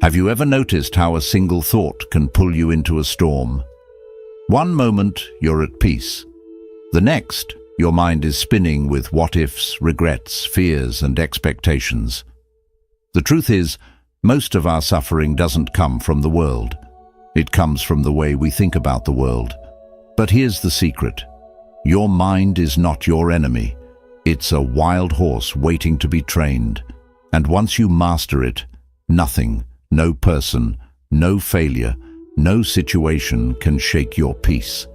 Have you ever noticed how a single thought can pull you into a storm? One moment, you're at peace. The next, your mind is spinning with what-ifs, regrets, fears, and expectations. The truth is, most of our suffering doesn't come from the world. It comes from the way we think about the world. But here's the secret. Your mind is not your enemy. It's a wild horse waiting to be trained. And once you master it, nothing, no person, no failure, no situation can shake your peace.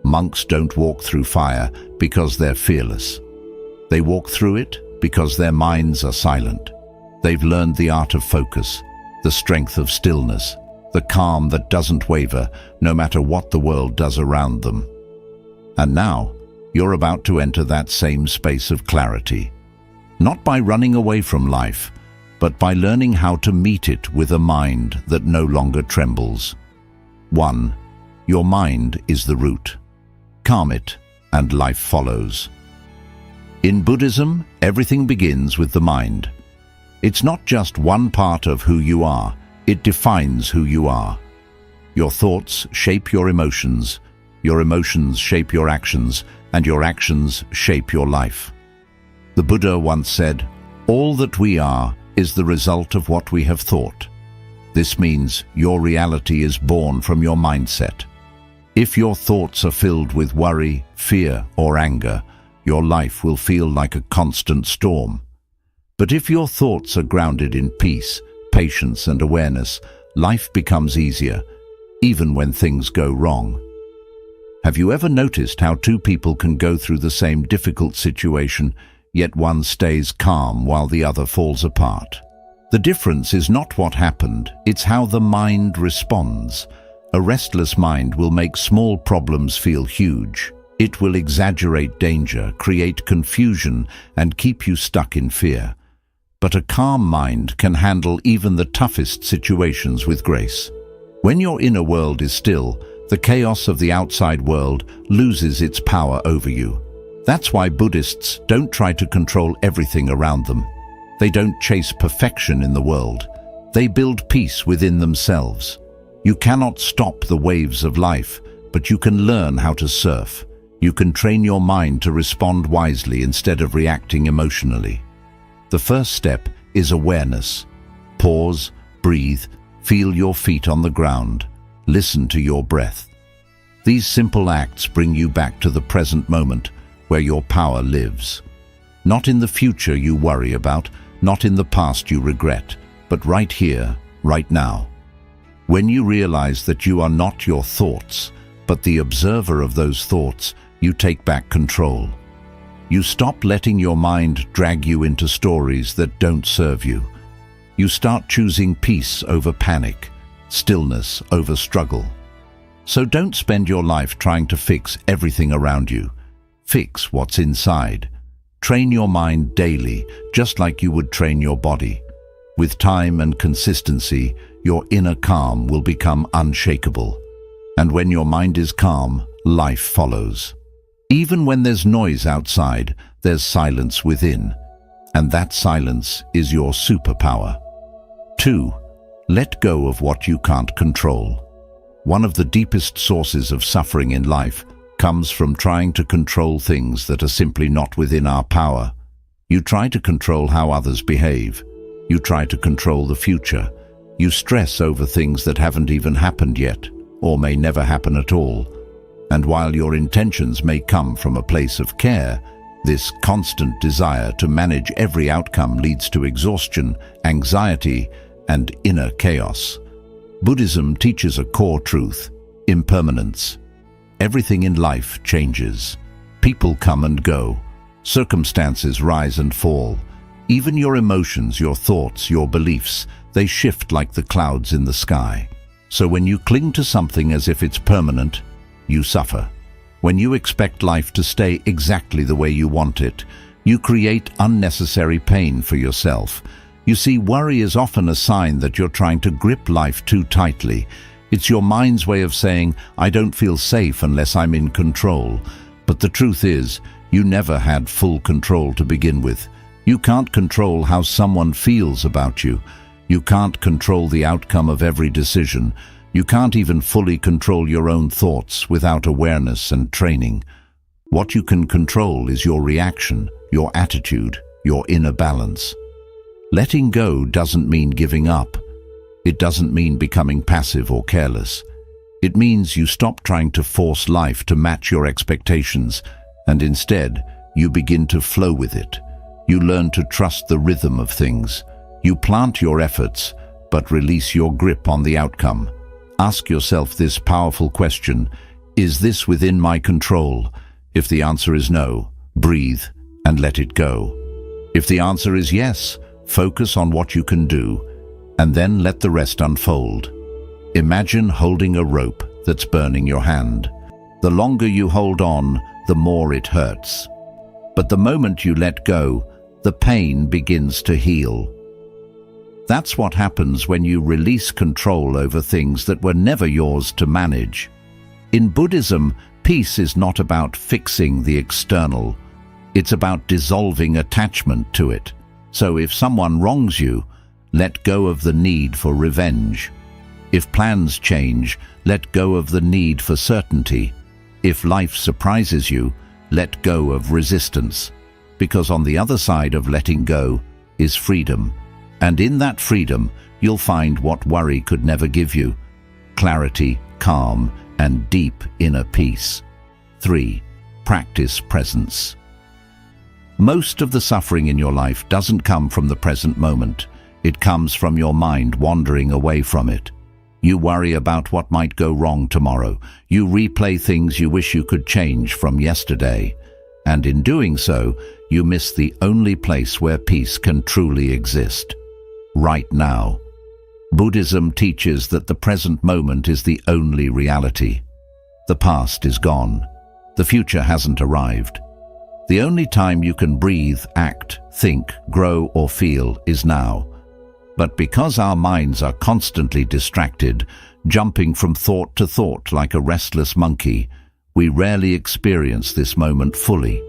Monks don't walk through fire because they're fearless. They walk through it because their minds are silent. They've learned the art of focus, the strength of stillness, the calm that doesn't waver no matter what the world does around them. And now, you're about to enter that same space of clarity. Not by running away from life, but by learning how to meet it with a mind that no longer trembles. 1. Your mind is the root. Calm it, and life follows. In Buddhism, everything begins with the mind. It's not just one part of who you are, it defines who you are. Your thoughts shape your emotions shape your actions, and your actions shape your life. The Buddha once said, "All that we are is the result of what we have thought." This means your reality is born from your mindset. If your thoughts are filled with worry, fear, or anger, your life will feel like a constant storm. But if your thoughts are grounded in peace, patience, and awareness, life becomes easier, even when things go wrong. Have you ever noticed how two people can go through the same difficult situation, yet one stays calm while the other falls apart? The difference is not what happened, it's how the mind responds. A restless mind will make small problems feel huge. It will exaggerate danger, create confusion, and keep you stuck in fear. But a calm mind can handle even the toughest situations with grace. When your inner world is still, the chaos of the outside world loses its power over you. That's why Buddhists don't try to control everything around them. They don't chase perfection in the world. They build peace within themselves. You cannot stop the waves of life, but you can learn how to surf. You can train your mind to respond wisely instead of reacting emotionally. The first step is awareness. Pause, breathe, feel your feet on the ground. Listen to your breath. These simple acts bring you back to the present moment where your power lives. Not in the future you worry about, not in the past you regret, but right here, right now. When you realize that you are not your thoughts, but the observer of those thoughts, you take back control. You stop letting your mind drag you into stories that don't serve you. You start choosing peace over panic, stillness over struggle. So don't spend your life trying to fix everything around you. Fix what's inside. Train your mind daily, just like you would train your body. With time and consistency, your inner calm will become unshakable. And when your mind is calm, life follows. Even when there's noise outside, there's silence within. And that silence is your superpower. 2. Let go of what you can't control. One of the deepest sources of suffering in life comes from trying to control things that are simply not within our power. You try to control how others behave. You try to control the future. You stress over things that haven't even happened yet, or may never happen at all. And while your intentions may come from a place of care, this constant desire to manage every outcome leads to exhaustion, anxiety, and inner chaos. Buddhism teaches a core truth: impermanence. Everything in life changes. People come and go. Circumstances rise and fall. Even your emotions, your thoughts, your beliefs, they shift like the clouds in the sky. So when you cling to something as if it's permanent, you suffer. When you expect life to stay exactly the way you want it, you create unnecessary pain for yourself. You see, worry is often a sign that you're trying to grip life too tightly. It's your mind's way of saying, "I don't feel safe unless I'm in control." But the truth is, you never had full control to begin with. You can't control how someone feels about you. You can't control the outcome of every decision. You can't even fully control your own thoughts without awareness and training. What you can control is your reaction, your attitude, your inner balance. Letting go doesn't mean giving up. It doesn't mean becoming passive or careless. It means you stop trying to force life to match your expectations, and instead, you begin to flow with it. You learn to trust the rhythm of things. You plant your efforts, but release your grip on the outcome. Ask yourself this powerful question: is this within my control? If the answer is no, breathe and let it go. If the answer is yes, focus on what you can do, and then let the rest unfold. Imagine holding a rope that's burning your hand. The longer you hold on, the more it hurts. But the moment you let go, the pain begins to heal. That's what happens when you release control over things that were never yours to manage. In Buddhism, peace is not about fixing the external. It's about dissolving attachment to it. So if someone wrongs you, let go of the need for revenge. If plans change, let go of the need for certainty. If life surprises you, let go of resistance. Because on the other side of letting go is freedom. And in that freedom, you'll find what worry could never give you: clarity, calm, and deep inner peace. 3. Practice presence. Most of the suffering in your life doesn't come from the present moment. It comes from your mind wandering away from it. You worry about what might go wrong tomorrow. You replay things you wish you could change from yesterday. And in doing so, you miss the only place where peace can truly exist: right now. Buddhism teaches that the present moment is the only reality. The past is gone. The future hasn't arrived. The only time you can breathe, act, think, grow, or feel is now. But because our minds are constantly distracted, jumping from thought to thought like a restless monkey, we rarely experience this moment fully.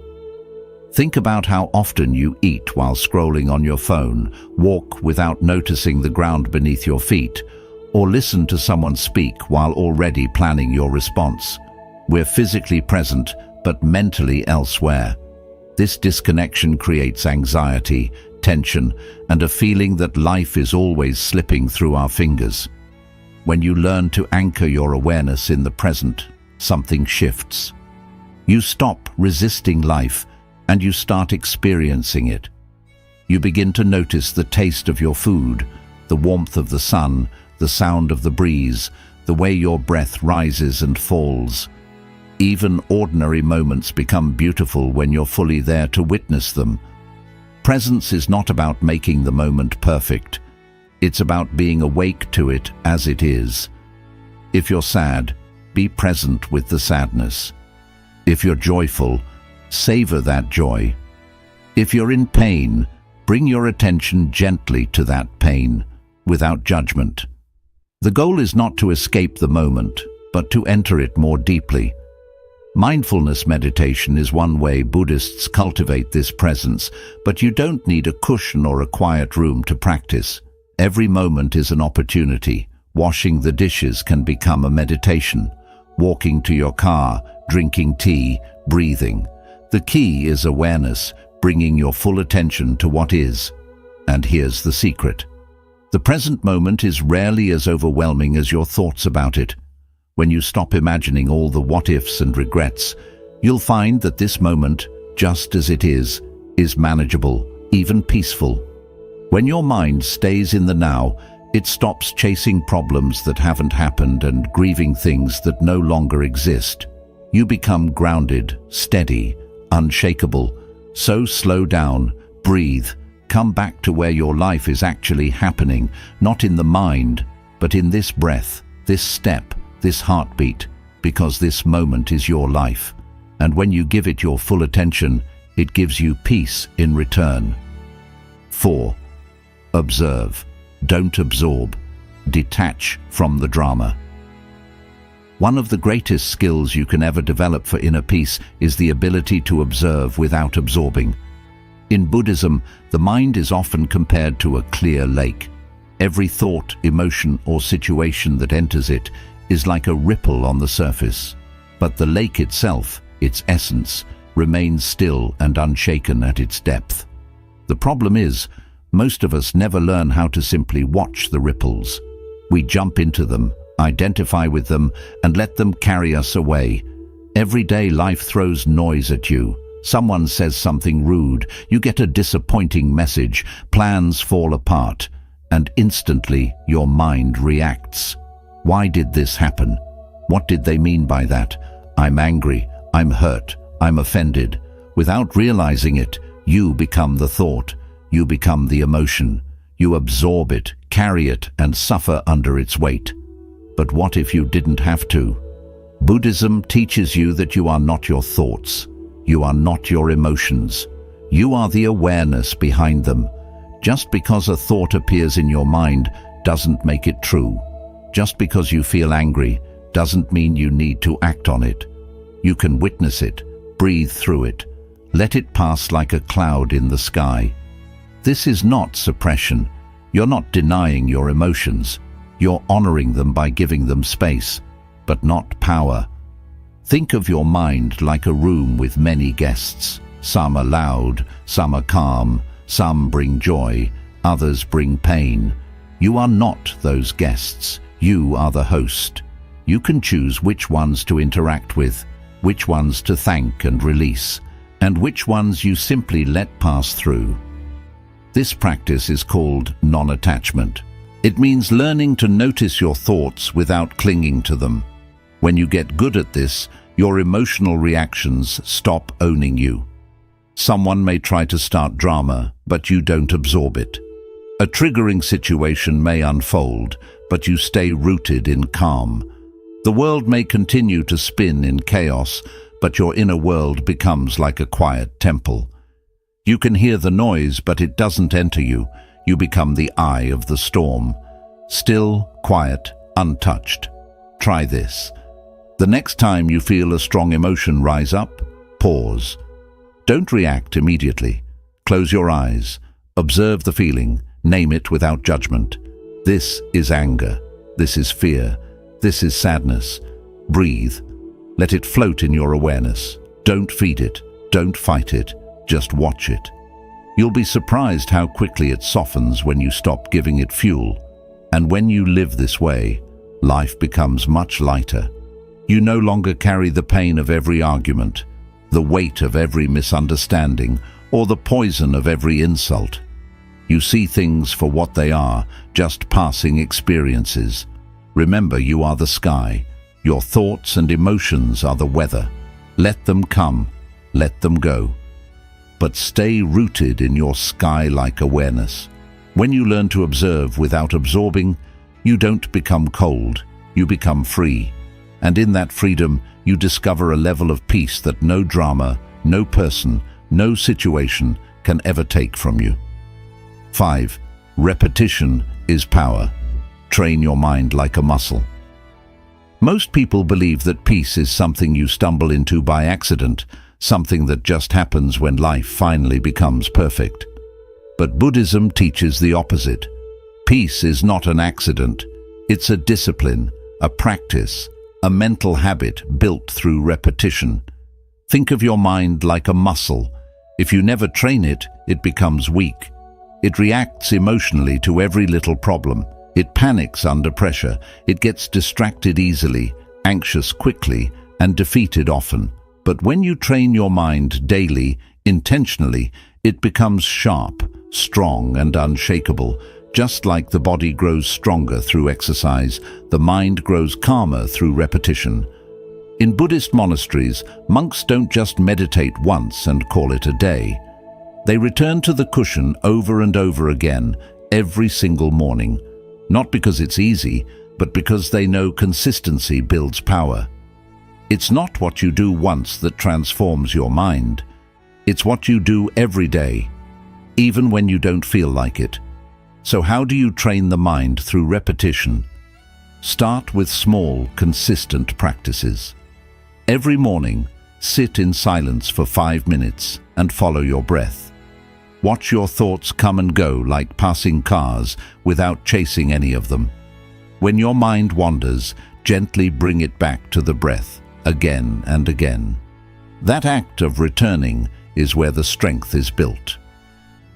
Think about how often you eat while scrolling on your phone, walk without noticing the ground beneath your feet, or listen to someone speak while already planning your response. We're physically present, but mentally elsewhere. This disconnection creates anxiety, tension, and a feeling that life is always slipping through our fingers. When you learn to anchor your awareness in the present, something shifts. You stop resisting life, and you start experiencing it. You begin to notice the taste of your food, the warmth of the sun, the sound of the breeze, the way your breath rises and falls. Even ordinary moments become beautiful when you're fully there to witness them. Presence is not about making the moment perfect. It's about being awake to it as it is. If you're sad, be present with the sadness. If you're joyful, savor that joy. If you're in pain, bring your attention gently to that pain, without judgment. The goal is not to escape the moment, but to enter it more deeply. Mindfulness meditation is one way Buddhists cultivate this presence, but you don't need a cushion or a quiet room to practice. Every moment is an opportunity. Washing the dishes can become a meditation. Walking to your car, drinking tea, breathing. The key is awareness, bringing your full attention to what is. And here's the secret. The present moment is rarely as overwhelming as your thoughts about it. When you stop imagining all the what-ifs and regrets, you'll find that this moment, just as it is manageable, even peaceful. When your mind stays in the now, it stops chasing problems that haven't happened and grieving things that no longer exist. You become grounded, steady, unshakable. So slow down, breathe, come back to where your life is actually happening, not in the mind, but in this breath, this step, this heartbeat, because this moment is your life. And when you give it your full attention, it gives you peace in return. 4. Observe. Don't absorb. Detach from the drama. One of the greatest skills you can ever develop for inner peace is the ability to observe without absorbing. In Buddhism, the mind is often compared to a clear lake. Every thought, emotion, or situation that enters it is like a ripple on the surface. But the lake itself, its essence, remains still and unshaken at its depth. The problem is, most of us never learn how to simply watch the ripples. We jump into them, identify with them, and let them carry us away. Every day life throws noise at you. Someone says something rude, you get a disappointing message, plans fall apart, and instantly your mind reacts. Why did this happen? What did they mean by that? I'm angry, I'm hurt, I'm offended. Without realizing it, you become the thought, you become the emotion. You absorb it, carry it, and suffer under its weight. But what if you didn't have to? Buddhism teaches you that you are not your thoughts. You are not your emotions. You are the awareness behind them. Just because a thought appears in your mind doesn't make it true. Just because you feel angry doesn't mean you need to act on it. You can witness it, breathe through it, let it pass like a cloud in the sky. This is not suppression. You're not denying your emotions. You're honoring them by giving them space, but not power. Think of your mind like a room with many guests. Some are loud, some are calm, some bring joy, others bring pain. You are not those guests. You are the host. You can choose which ones to interact with, which ones to thank and release, and which ones you simply let pass through. This practice is called non-attachment. It means learning to notice your thoughts without clinging to them. When you get good at this, your emotional reactions stop owning you. Someone may try to start drama, but you don't absorb it. A triggering situation may unfold, but you stay rooted in calm. The world may continue to spin in chaos, but your inner world becomes like a quiet temple. You can hear the noise, but it doesn't enter you. You become the eye of the storm. Still, quiet, untouched. Try this. The next time you feel a strong emotion rise up, pause. Don't react immediately. Close your eyes. Observe the feeling. Name it without judgment. This is anger. This is fear. This is sadness. Breathe. Let it float in your awareness. Don't feed it. Don't fight it. Just watch it. You'll be surprised how quickly it softens when you stop giving it fuel. And when you live this way, life becomes much lighter. You no longer carry the pain of every argument, the weight of every misunderstanding, or the poison of every insult. You see things for what they are, just passing experiences. Remember, you are the sky. Your thoughts and emotions are the weather. Let them come, let them go. But stay rooted in your sky-like awareness. When you learn to observe without absorbing, you don't become cold, you become free. And in that freedom, you discover a level of peace that no drama, no person, no situation can ever take from you. 5. Repetition is power. Train your mind like a muscle. Most people believe that peace is something you stumble into by accident, something that just happens when life finally becomes perfect. But Buddhism teaches the opposite. Peace is not an accident. It's a discipline, a practice, a mental habit built through repetition. Think of your mind like a muscle. If you never train it, it becomes weak. It reacts emotionally to every little problem. It panics under pressure. It gets distracted easily, anxious quickly, and defeated often. But when you train your mind daily, intentionally, it becomes sharp, strong, and unshakable. Just like the body grows stronger through exercise, the mind grows calmer through repetition. In Buddhist monasteries, monks don't just meditate once and call it a day. They return to the cushion over and over again, every single morning. Not because it's easy, but because they know consistency builds power. It's not what you do once that transforms your mind. It's what you do every day, even when you don't feel like it. So how do you train the mind through repetition? Start with small, consistent practices. Every morning, sit in silence for 5 minutes and follow your breath. Watch your thoughts come and go like passing cars without chasing any of them. When your mind wanders, gently bring it back to the breath, again and again. That act of returning is where the strength is built.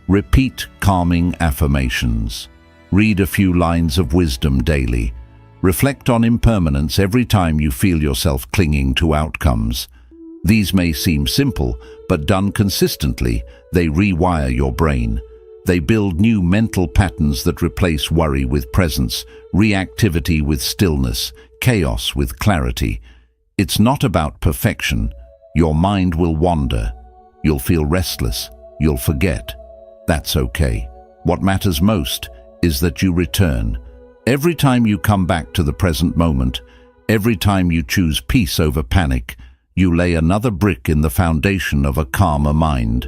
Repeat calming affirmations. Read a few lines of wisdom daily. Reflect on impermanence every time you feel yourself clinging to outcomes. These may seem simple, but done consistently, they rewire your brain. They build new mental patterns that replace worry with presence, reactivity with stillness, chaos with clarity. It's not about perfection. Your mind will wander. You'll feel restless. You'll forget. That's okay. What matters most is that you return. Every time you come back to the present moment, every time you choose peace over panic, you lay another brick in the foundation of a calmer mind.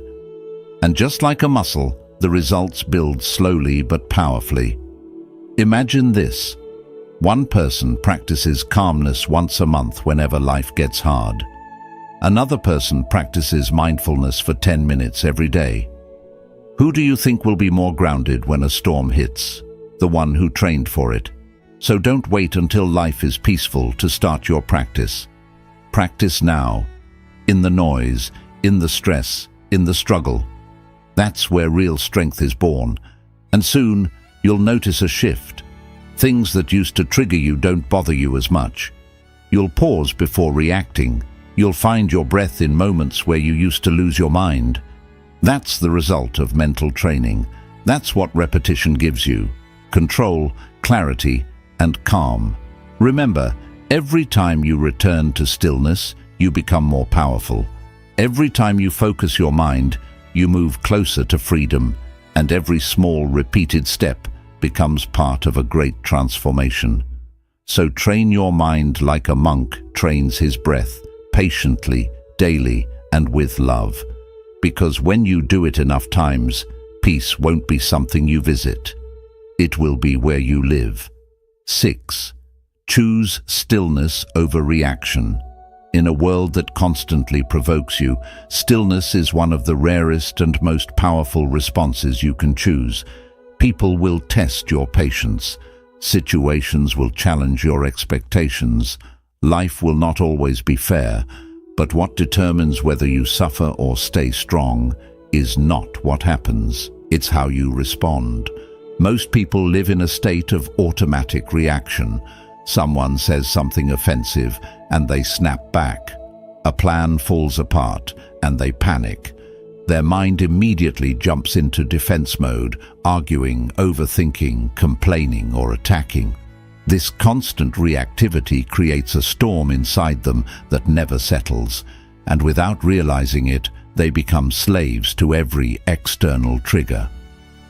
And just like a muscle, the results build slowly but powerfully. Imagine this. One person practices calmness once a month whenever life gets hard. Another person practices mindfulness for 10 minutes every day. Who do you think will be more grounded when a storm hits? The one who trained for it. So don't wait until life is peaceful to start your practice. Practice now, in the noise, in the stress, in the struggle. That's where real strength is born. And soon, you'll notice a shift. Things that used to trigger you don't bother you as much. You'll pause before reacting. You'll find your breath in moments where you used to lose your mind. That's the result of mental training. That's what repetition gives you. Control, clarity, and calm. Remember, every time you return to stillness, you become more powerful. Every time you focus your mind, you move closer to freedom, and every small, repeated step becomes part of a great transformation. So train your mind like a monk trains his breath, patiently, daily, and with love. Because when you do it enough times, peace won't be something you visit. It will be where you live. 6. Choose stillness over reaction. In a world that constantly provokes you, stillness is one of the rarest and most powerful responses you can choose. People will test your patience. Situations will challenge your expectations. Life will not always be fair, but what determines whether you suffer or stay strong is not what happens. It's how you respond. Most people live in a state of automatic reaction. Someone says something offensive and they snap back. A plan falls apart and they panic. Their mind immediately jumps into defense mode, arguing, overthinking, complaining, or attacking. This constant reactivity creates a storm inside them that never settles, and without realizing it, they become slaves to every external trigger.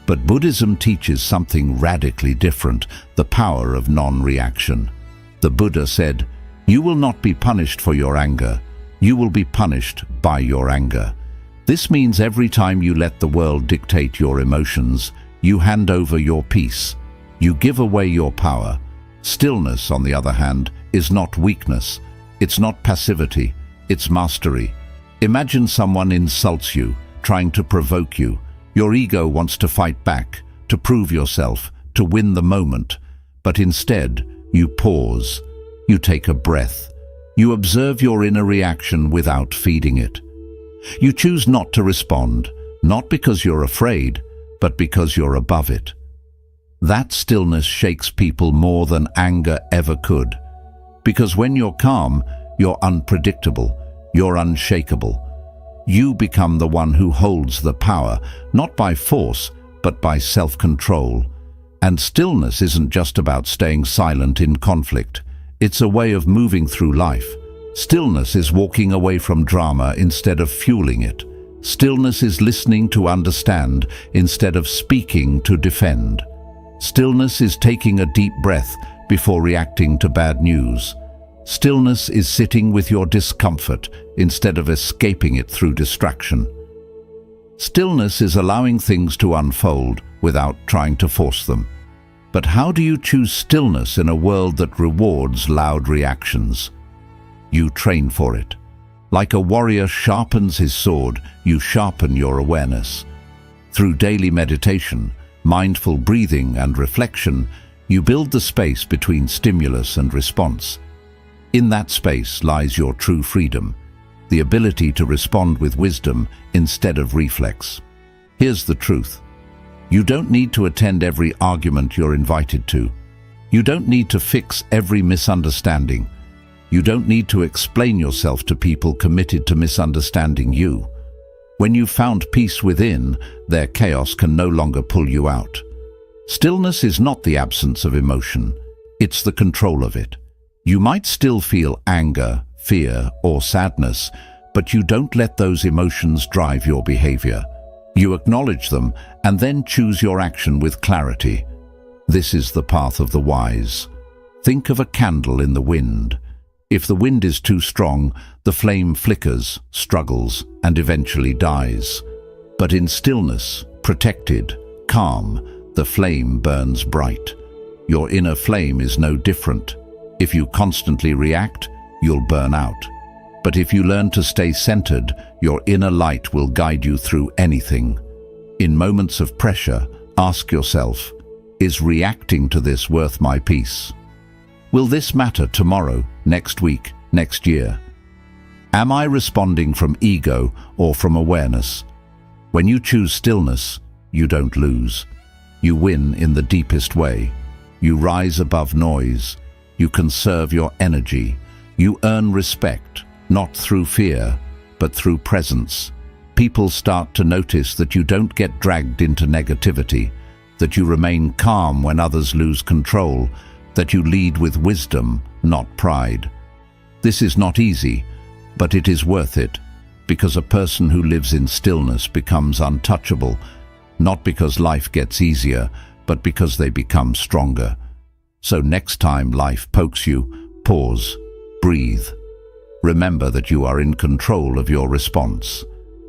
But Buddhism teaches something radically different, the power of non-reaction. The Buddha said, "You will not be punished for your anger. You will be punished by your anger." This means every time you let the world dictate your emotions, you hand over your peace. You give away your power. Stillness, on the other hand, is not weakness. It's not passivity. It's mastery. Imagine someone insults you, trying to provoke you. Your ego wants to fight back, to prove yourself, to win the moment. But instead, you pause. You take a breath. You observe your inner reaction without feeding it. You choose not to respond, not because you're afraid, but because you're above it. That stillness shakes people more than anger ever could. Because when you're calm, you're unpredictable, you're unshakable. You become the one who holds the power, not by force, but by self-control. And stillness isn't just about staying silent in conflict. It's a way of moving through life. Stillness is walking away from drama instead of fueling it. Stillness is listening to understand instead of speaking to defend. Stillness is taking a deep breath before reacting to bad news. Stillness is sitting with your discomfort instead of escaping it through distraction. Stillness is allowing things to unfold without trying to force them. But how do you choose stillness in a world that rewards loud reactions? You train for it. Like a warrior sharpens his sword, you sharpen your awareness. Through daily meditation, mindful breathing and reflection, you build the space between stimulus and response. In that space lies your true freedom, the ability to respond with wisdom instead of reflex. Here's the truth. You don't need to attend every argument you're invited to. You don't need to fix every misunderstanding. You don't need to explain yourself to people committed to misunderstanding you. When you've found peace within, their chaos can no longer pull you out. Stillness is not the absence of emotion, it's the control of it. You might still feel anger, fear, or sadness, but you don't let those emotions drive your behavior. You acknowledge them and then choose your action with clarity. This is the path of the wise. Think of a candle in the wind. If the wind is too strong, the flame flickers, struggles, and eventually dies. But in stillness, protected, calm, the flame burns bright. Your inner flame is no different. If you constantly react, you'll burn out. But if you learn to stay centered, your inner light will guide you through anything. In moments of pressure, ask yourself, is reacting to this worth my peace? Will this matter tomorrow, next week, next year? Am I responding from ego or from awareness? When you choose stillness, you don't lose. You win in the deepest way. You rise above noise. You conserve your energy. You earn respect, not through fear, but through presence. People start to notice that you don't get dragged into negativity, that you remain calm when others lose control, that you lead with wisdom, not pride. This is not easy, but it is worth it, because a person who lives in stillness becomes untouchable, not because life gets easier, but because they become stronger. So next time life pokes you, pause, breathe. Remember that you are in control of your response.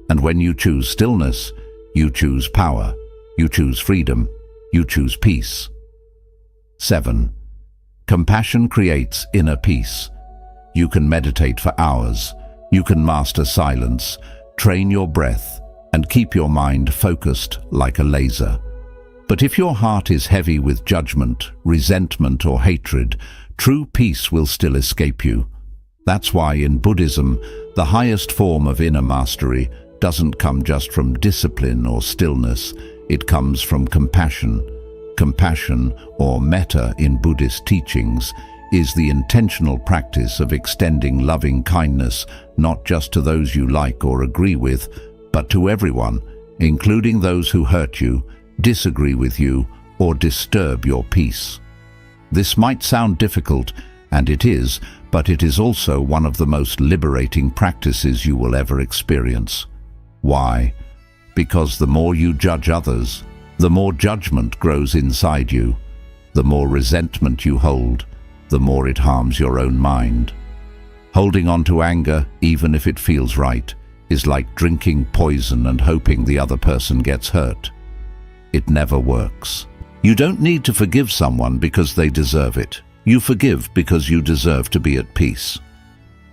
And when you choose stillness, you choose power, you choose freedom, you choose peace. 7. Compassion creates inner peace. You can meditate for hours. You can master silence, train your breath, and keep your mind focused like a laser. But if your heart is heavy with judgment, resentment, or hatred, true peace will still escape you. That's why in Buddhism, the highest form of inner mastery doesn't come just from discipline or stillness. It comes from compassion. Compassion, or metta in Buddhist teachings, is the intentional practice of extending loving kindness not just to those you like or agree with, but to everyone, including those who hurt you, disagree with you, or disturb your peace. This might sound difficult, and it is, but it is also one of the most liberating practices you will ever experience. Why? Because the more you judge others, the more judgment grows inside you. The more resentment you hold, the more it harms your own mind. Holding on to anger, even if it feels right, is like drinking poison and hoping the other person gets hurt. It never works. You don't need to forgive someone because they deserve it. You forgive because you deserve to be at peace.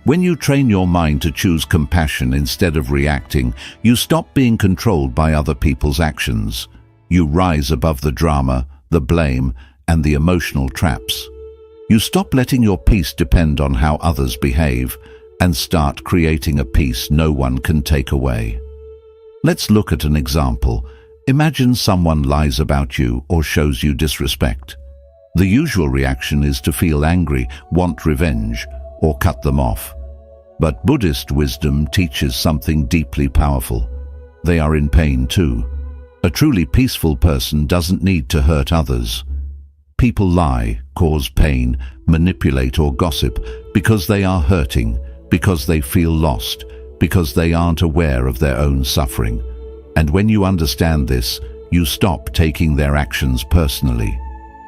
When you train your mind to choose compassion instead of reacting, you stop being controlled by other people's actions. You rise above the drama, the blame, and the emotional traps. You stop letting your peace depend on how others behave and start creating a peace no one can take away. Let's look at an example. Imagine someone lies about you or shows you disrespect. The usual reaction is to feel angry, want revenge, or cut them off. But Buddhist wisdom teaches something deeply powerful. They are in pain too. A truly peaceful person doesn't need to hurt others. People lie, cause pain, manipulate or gossip because they are hurting, because they feel lost, because they aren't aware of their own suffering. And when you understand this, you stop taking their actions personally.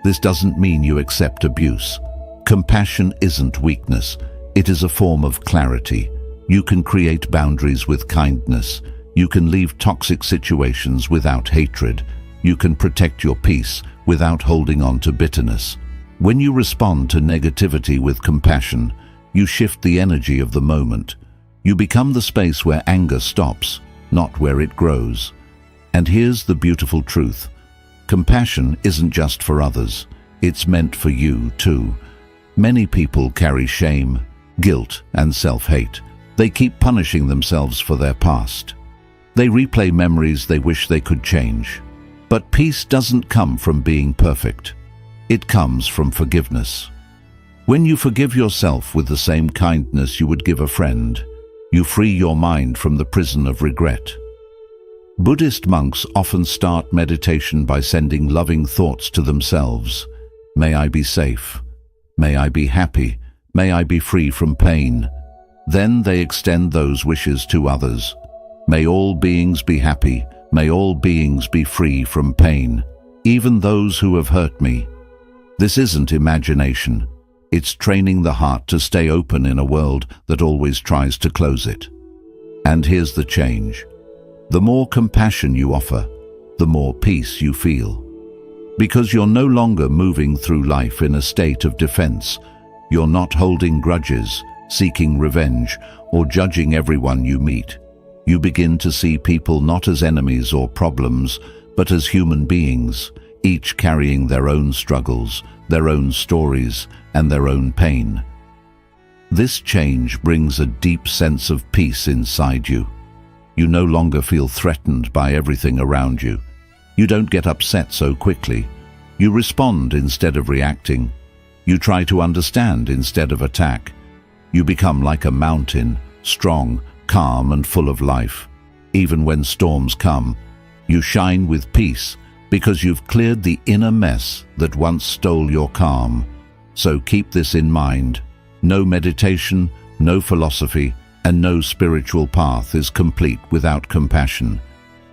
This doesn't mean you accept abuse. Compassion isn't weakness. It is a form of clarity. You can create boundaries with kindness. You can leave toxic situations without hatred. You can protect your peace without holding on to bitterness. When you respond to negativity with compassion, you shift the energy of the moment. You become the space where anger stops, not where it grows. And here's the beautiful truth. Compassion isn't just for others. It's meant for you too. Many people carry shame, guilt, and self-hate. They keep punishing themselves for their past. They replay memories they wish they could change. But peace doesn't come from being perfect. It comes from forgiveness. When you forgive yourself with the same kindness you would give a friend, you free your mind from the prison of regret. Buddhist monks often start meditation by sending loving thoughts to themselves. May I be safe. May I be happy. May I be free from pain. Then they extend those wishes to others. May all beings be happy. May all beings be free from pain, even those who have hurt me. This isn't imagination. It's training the heart to stay open in a world that always tries to close it. And here's the change. The more compassion you offer, the more peace you feel. Because you're no longer moving through life in a state of defense. You're not holding grudges, seeking revenge, or judging everyone you meet. You begin to see people not as enemies or problems, but as human beings, each carrying their own struggles, their own stories, and their own pain. This change brings a deep sense of peace inside you. You no longer feel threatened by everything around you. You don't get upset so quickly. You respond instead of reacting. You try to understand instead of attack. You become like a mountain, strong, calm, and full of life. Even when storms come, you shine with peace because you've cleared the inner mess that once stole your calm. So keep this in mind. No meditation, no philosophy, and no spiritual path is complete without compassion.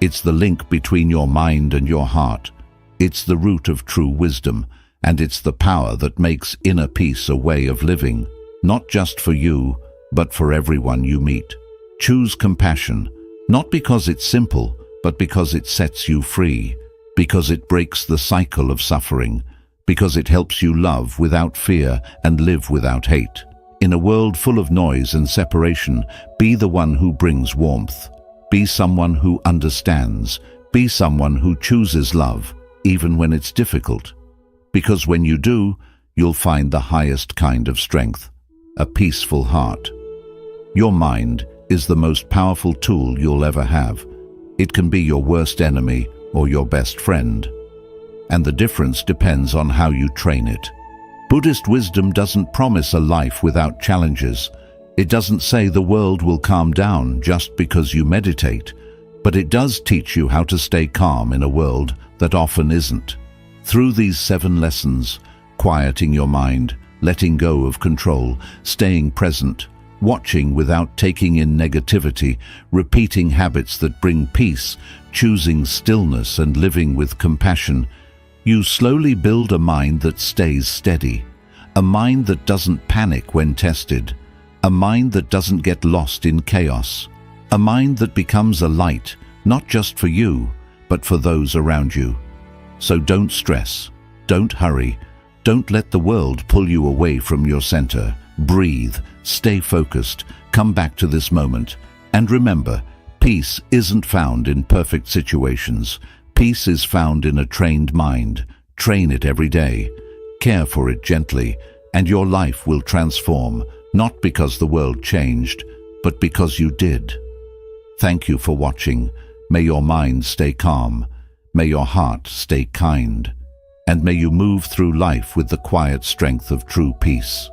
It's the link between your mind and your heart. It's the root of true wisdom, and it's the power that makes inner peace a way of living, not just for you, but for everyone you meet. Choose compassion, not because it's simple, but because it sets you free, because it breaks the cycle of suffering, because it helps you love without fear and live without hate. In a world full of noise and separation, be the one who brings warmth. Be someone who understands. Be someone who chooses love, even when it's difficult. Because when you do, you'll find the highest kind of strength, a peaceful heart. Your mind is the most powerful tool you'll ever have. It can be your worst enemy or your best friend. And the difference depends on how you train it. Buddhist wisdom doesn't promise a life without challenges. It doesn't say the world will calm down just because you meditate, but it does teach you how to stay calm in a world that often isn't. Through these 7 lessons, quieting your mind, letting go of control, staying present, watching without taking in negativity, repeating habits that bring peace, choosing stillness and living with compassion, you slowly build a mind that stays steady, a mind that doesn't panic when tested, a mind that doesn't get lost in chaos, a mind that becomes a light, not just for you, but for those around you. So don't stress, don't hurry, don't let the world pull you away from your center. Breathe, stay focused, come back to this moment, and remember, peace isn't found in perfect situations. Peace is found in a trained mind. Train it every day. Care for it gently, and your life will transform, not because the world changed, but because you did. Thank you for watching. May your mind stay calm. May your heart stay kind. And may you move through life with the quiet strength of true peace.